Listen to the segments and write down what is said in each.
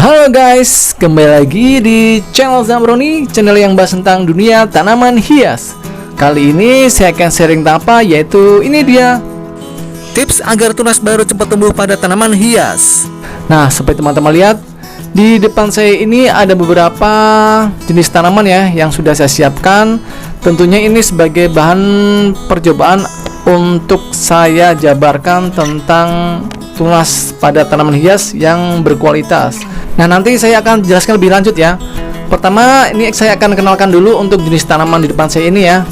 Halo guys, kembali lagi di channel Zamroni, channel yang bahas tentang dunia tanaman hias. Kali ini saya akan sharing apa, yaitu ini dia tips agar tunas baru cepat tumbuh pada tanaman hias. Nah, seperti teman-teman lihat di depan saya ini ada beberapa jenis tanaman ya yang sudah saya siapkan. Tentunya ini sebagai bahan percobaan untuk saya jabarkan tentang tunas pada tanaman hias yang berkualitas. Nah, nanti saya akan jelaskan lebih lanjut ya. Pertama, ini saya akan kenalkan dulu untuk jenis tanaman di depan saya ini ya.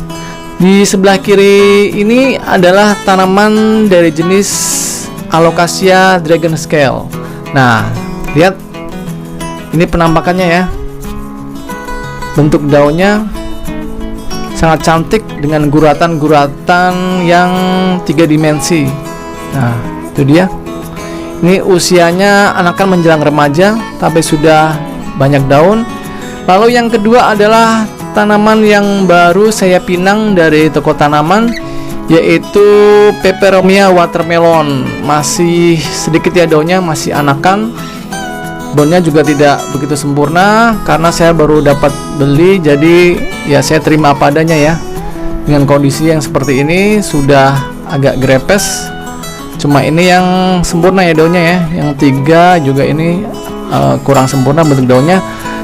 Di sebelah kiri ini adalah tanaman dari jenis Alocasia Dragon Scale. Nah, lihat ini penampakannya ya. Bentuk daunnya sangat cantik dengan guratan-guratan yang 3 dimensi. Nah, itu dia. Ini usianya anakan menjelang remaja, tapi sudah banyak daun. Lalu yang kedua adalah tanaman yang baru saya pinang dari toko tanaman, yaitu Peperomia watermelon. Masih sedikit ya daunnya, masih anakan. Daunnya juga tidak begitu sempurna karena saya baru dapat beli, jadi ya saya terima apa adanya ya. Dengan kondisi yang seperti ini sudah agak grepes. Cuma ini yang sempurna ya daunnya ya. Yang 3 juga ini kurang sempurna bentuk daunnya.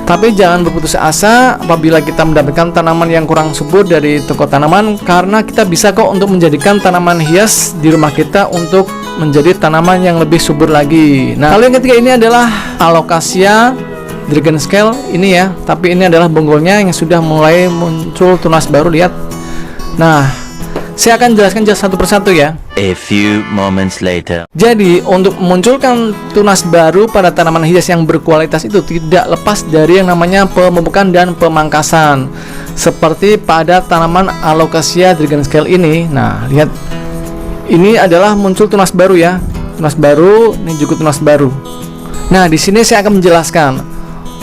Tapi jangan berputus asa apabila kita mendapatkan tanaman yang kurang subur dari toko tanaman, karena kita bisa kok untuk menjadikan tanaman hias di rumah kita untuk menjadi tanaman yang lebih subur lagi. Nah, lalu yang ketiga ini adalah Alocasia Dragon Scale ini ya. Tapi ini adalah bonggolnya yang sudah mulai muncul tunas baru, lihat. Nah, saya akan jelaskan satu persatu ya. A few moments later. Jadi untuk memunculkan tunas baru pada tanaman hias yang berkualitas itu tidak lepas dari yang namanya pemupukan dan pemangkasan. Seperti pada tanaman Alocasia Dragon Scale ini. Nah, lihat. Ini adalah muncul tunas baru ya. Tunas baru, ini juga tunas baru. Nah, di sini saya akan menjelaskan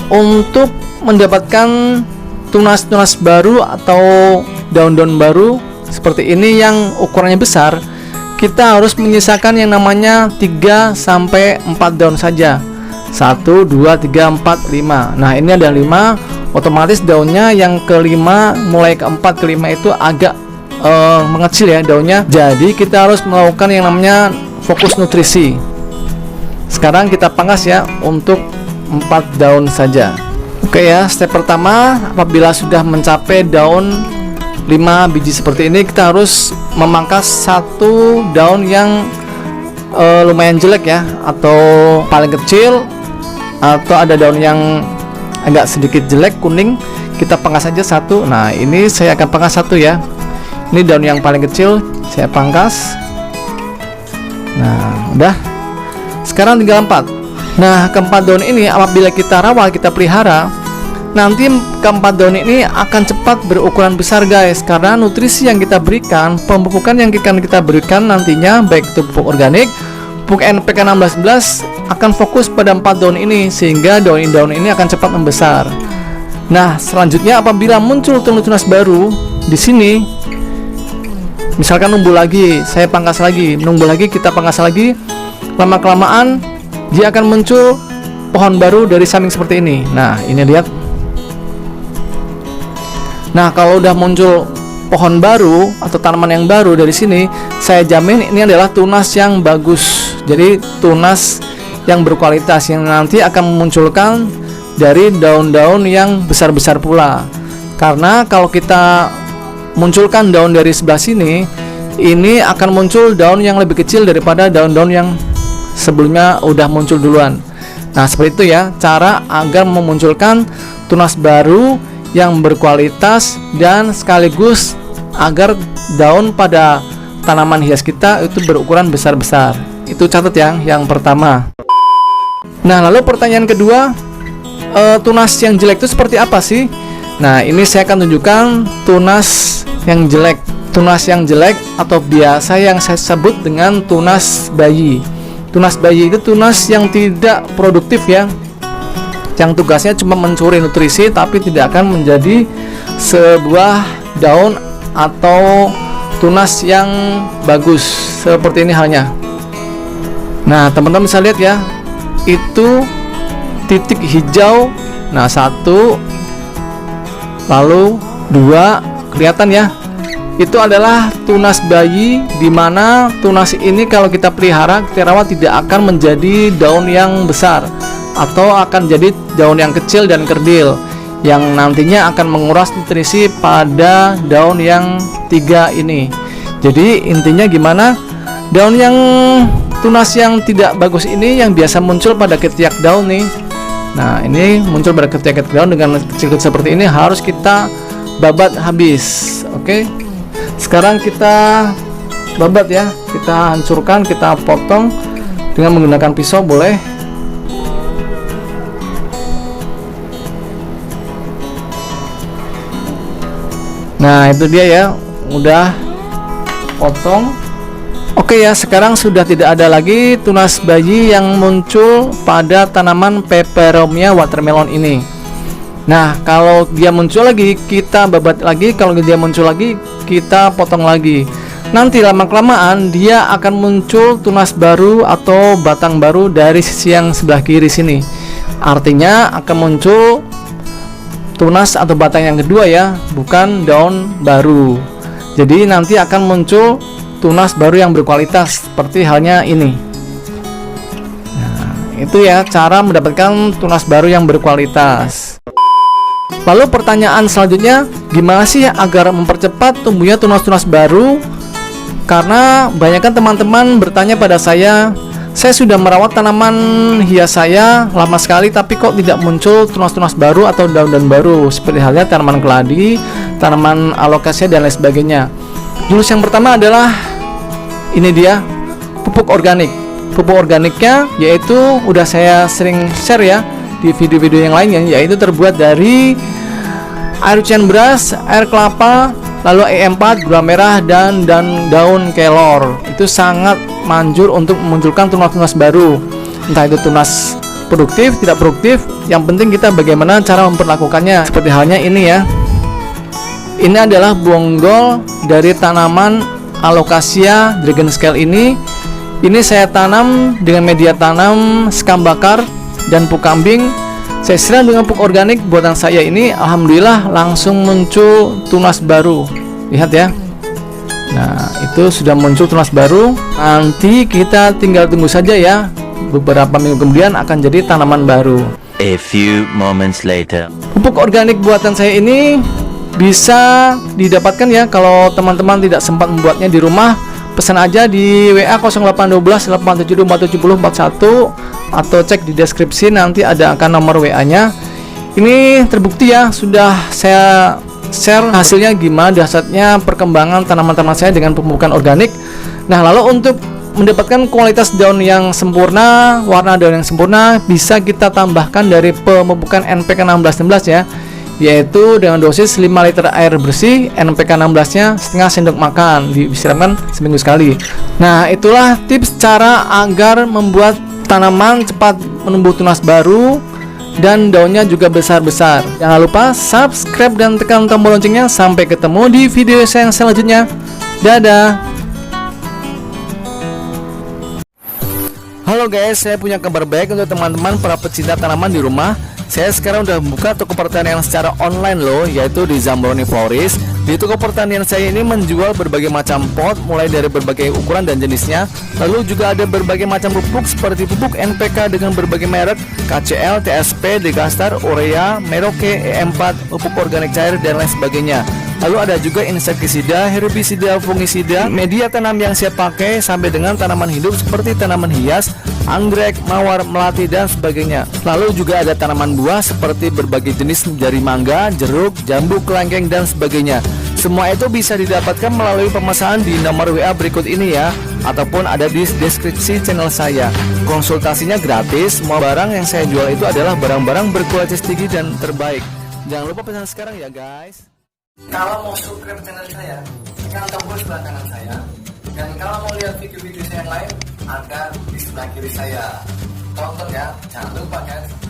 untuk mendapatkan tunas-tunas baru atau daun-daun baru seperti ini yang ukurannya besar, kita harus menyisakan yang namanya 3 sampai 4 daun saja. 1, 2, 3, 4, 5. Nah, ini ada 5. Otomatis daunnya yang kelima, mulai keempat kelima itu agak mengecil ya daunnya. Jadi kita harus melakukan yang namanya fokus nutrisi. Sekarang kita pangkas ya untuk 4 daun saja. Oke ya, step pertama, apabila sudah mencapai daun 5 biji seperti ini, kita harus memangkas 1 daun yang lumayan jelek ya, atau paling kecil, atau ada daun yang agak sedikit jelek kuning, kita pangkas saja 1. Nah, ini saya akan pangkas 1 ya. Ini daun yang paling kecil saya pangkas. Nah, udah. Sekarang tinggal 4. Nah, keempat daun ini apabila kita rawat, kita pelihara, nanti keempat daun ini akan cepat berukuran besar guys, karena nutrisi yang kita berikan, pemupukan yang akan kita berikan nantinya, baik itu pupuk organik, pupuk NPK 1611, akan fokus pada 4 daun ini, sehingga daun-daun ini akan cepat membesar. Nah, selanjutnya apabila muncul tunas baru di sini, misalkan numbuh lagi, saya pangkas lagi, numbuh lagi, kita pangkas lagi, lama-kelamaan dia akan muncul pohon baru dari samping seperti ini. Nah, ini lihat. Nah, kalau udah muncul pohon baru atau tanaman yang baru dari sini, saya jamin ini adalah tunas yang bagus. Jadi tunas yang berkualitas yang nanti akan memunculkan dari daun-daun yang besar-besar pula. Karena kalau kita munculkan daun dari sebelah sini, ini akan muncul daun yang lebih kecil daripada daun-daun yang sebelumnya udah muncul duluan. Nah, seperti itu ya cara agar memunculkan tunas baru yang berkualitas dan sekaligus agar daun pada tanaman hias kita itu berukuran besar-besar. Itu catat yang pertama. Nah, lalu pertanyaan kedua, tunas yang jelek itu seperti apa sih? Nah, ini saya akan tunjukkan tunas yang jelek. Tunas yang jelek atau biasa yang saya sebut dengan tunas bayi. Tunas bayi itu tunas yang tidak produktif ya, yang tugasnya cuma mencuri nutrisi tapi tidak akan menjadi sebuah daun atau tunas yang bagus. Seperti ini halnya. Nah, teman-teman bisa lihat ya, itu titik hijau. Nah, 1, lalu 2, kelihatan ya. Itu adalah tunas bayi, dimana tunas ini kalau kita pelihara, kita rawat, tidak akan menjadi daun yang besar atau akan jadi daun yang kecil dan kerdil yang nantinya akan menguras nutrisi pada daun yang 3 ini. Jadi intinya gimana, daun yang tunas yang tidak bagus ini yang biasa muncul pada ketiak daun nih. Nah, ini muncul pada ketiak daun dengan kecil-kecil seperti ini, harus kita babat habis. Oke. Sekarang kita babat ya, kita hancurkan, kita potong dengan menggunakan pisau boleh. Nah, itu dia ya, udah potong. Oke ya, sekarang sudah tidak ada lagi tunas bayi yang muncul pada tanaman peperomia watermelon ini. Nah, kalau dia muncul lagi, kita babat lagi. Kalau dia muncul lagi, kita potong lagi. Nanti lama-kelamaan dia akan muncul tunas baru atau batang baru dari sisi yang sebelah kiri sini. Artinya akan muncul tunas atau batang yang kedua ya, bukan daun baru. Jadi nanti akan muncul tunas baru yang berkualitas, seperti halnya ini. Nah, itu ya cara mendapatkan tunas baru yang berkualitas. Lalu pertanyaan selanjutnya, gimana sih agar mempercepat tumbuhnya tunas-tunas baru? Karena banyak kan teman-teman bertanya pada saya sudah merawat tanaman hias saya lama sekali, tapi kok tidak muncul tunas-tunas baru atau daun-daun baru, seperti halnya tanaman keladi, tanaman alokasia dan lain sebagainya. Jurus yang pertama adalah ini dia, pupuk organik. Pupuk organiknya yaitu udah saya sering share ya di video-video yang lainnya, yaitu terbuat dari air cucian beras, air kelapa, lalu E4, gula merah, dan daun kelor. Itu sangat manjur untuk memunculkan tunas-tunas baru, entah itu tunas produktif, tidak produktif. Yang penting kita bagaimana cara memperlakukannya. Seperti halnya ini ya, ini adalah bonggol dari tanaman alokasia dragon scale ini. Ini saya tanam dengan media tanam sekam bakar dan pupuk kambing. Saya siram dengan pupuk organik buatan saya ini, alhamdulillah langsung muncul tunas baru. Lihat ya. Nah, itu sudah muncul tunas baru. Nanti kita tinggal tunggu saja ya. Beberapa minggu kemudian akan jadi tanaman baru. A few moments later. Pupuk organik buatan saya ini bisa didapatkan ya. Kalau teman-teman tidak sempat membuatnya di rumah, pesan aja di WA 0812 872 404041 atau cek di deskripsi, nanti ada akan nomor WA-nya. Ini terbukti ya, sudah saya share hasilnya gimana dahsyatnya perkembangan tanaman-tanaman saya dengan pemupukan organik. Nah, lalu untuk mendapatkan kualitas daun yang sempurna, warna daun yang sempurna, bisa kita tambahkan dari pemupukan NPK 1616 ya, yaitu dengan dosis 5 liter air bersih, NPK 16-nya setengah sendok makan, disiramkan seminggu sekali. Nah, itulah tips cara agar membuat tanaman cepat menumbuh tunas baru dan daunnya juga besar-besar. Jangan lupa subscribe dan tekan tombol loncengnya. Sampai ketemu di video saya yang selanjutnya. Dadah. Halo guys, saya punya kabar baik untuk teman-teman para pecinta tanaman di rumah. Saya sekarang udah membuka toko pertanian secara online loh, yaitu di Zambroni Florist. Di toko pertanian saya ini menjual berbagai macam pot, mulai dari berbagai ukuran dan jenisnya. Lalu juga ada berbagai macam pupuk seperti pupuk NPK dengan berbagai merek, KCL, TSP, Degastar, Urea, Merauke, E4, pupuk organik cair dan lain sebagainya. Lalu ada juga insektisida, herbisida, fungisida, media tanam yang saya pakai sampai dengan tanaman hidup seperti tanaman hias, anggrek, mawar, melati dan sebagainya. Lalu juga ada tanaman buah seperti berbagai jenis dari mangga, jeruk, jambu, kelengkeng dan sebagainya. Semua itu bisa didapatkan melalui pemesanan di nomor WA berikut ini ya, ataupun ada di deskripsi channel saya. Konsultasinya gratis. Semua barang yang saya jual itu adalah barang-barang berkualitas tinggi dan terbaik. Jangan lupa pesan sekarang ya guys. Kalau mau subscribe channel saya, tekan tombol sebelah kanan saya. Dan kalau mau lihat video-video saya yang lain, ada di sebelah kiri saya. Tonton ya, jangan lupa guys.